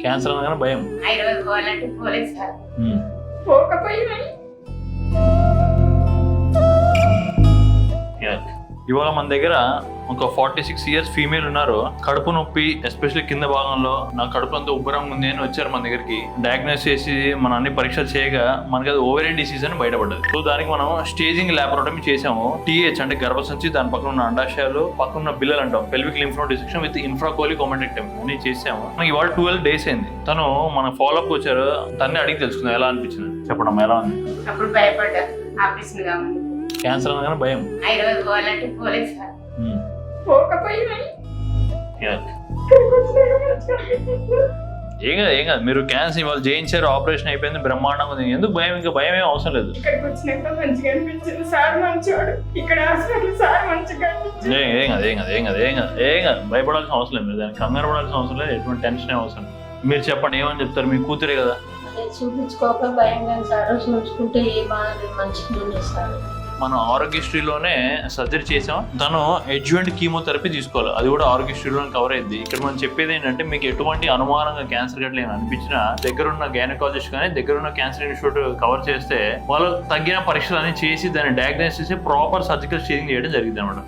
Cancer అనగానే భయం. హైదరాబాద్ పోవాలంటే పోలేదు సార్. పోకపోయినా ఇవాళ మన దగ్గర ఒక 46 ఇయర్స్ ఫీమేల్ ఉన్నారు. కడుపు నొప్పి ఎస్పెషల్లీ కింద భాగంలో నా కడుపు అంతా ఉబ్బరంగా ఉంది అని వచ్చారు మన దగ్గరికి. డయాగ్నోస్ చేసి మన అన్ని పరీక్షలు చేయగా మనకి అది ఓవరియన్ డిసీజ్ అని బయటపడ్డది. సో దానికి మనం స్టేజింగ్ ల్యాబొరేటమీ చేసాము. టీహెచ్ అంటే గర్భసంచి, దాని పక్కన ఉన్న అండాశయాలు, పక్కన ఉన్న బిల్లలు అంటాం, pelvic lymph node dissection with infracolic omentectomy అని చేసాము. మనకి ఇవాళ 12 days అయింది. తను మన ఫాలోఅప్ వచ్చారు. తన్ని అడిగి తెలుసుకుందాం ఎలా అనిపించింది. చెప్పడం ఎలా ఉంది. అప్పుడు భయపడ్డా, ఆపరేషన్ కావాలి. క్యాన్సర్ అనగానే భయం. హైదరాబాద్ పోవాలంటే పోలేదు సార్. పోకపోయినా ఏం కాదు మీరు క్యాన్సర్ ఇవాళ చేయించారు, ఆపరేషన్ అయిపోయింది, బ్రహ్మాండంగా ఉంది. ఎందుకు భయం? ఇంకా భయం ఏం అవసరం లేదు. ఇక్కడికి వచ్చినాక మంచిగా అనిపించింది. సార్ మంచివాడు, ఇక్కడ హాస్పిటల్ సార్ మంచిగా అనిపించింది. ఏం కాదు భయపడాల్సిన అవసరం లేదు. మీరు దానికి కంగారు పడాల్సిన అవసరం లేదు. ఎటువంటి టెన్షన్ అవసరం లేదు. మీరు చెప్పండి, ఏమని చెప్తారు? మీ కూతురే కదా. చూపించుకోక భయంగా సార్, చూసుకుంటే ఏ బాధ మంచిగా సార్. మనం ఆరోగ్యశ్రీలోనే సర్జరీ చేసాం. తను అడ్జువెంట్ కీమోథెరపీ తీసుకోవాలి. అది కూడా ఆరోగ్యశ్రీలోనే కవర్ అయింది. ఇక్కడ మనం చెప్పేది ఏంటంటే, మీకు ఎటువంటి అనుమానంగా క్యాన్సర్ గట్ల ఏమైనా అనిపించినా దగ్గరున్న గైనకాలజిస్ట్ కానీ దగ్గరున్న క్యాన్సర్ ఇన్స్టిట్యూట్ కవర్ చేస్తే వాళ్ళు తగ్గిన పరీక్షలు అన్ని చేసి దాన్ని డయాగ్నోస్ చేసి ప్రాపర్ సర్జికల్ స్టేజింగ్ చేయడం జరిగింది అనమాట.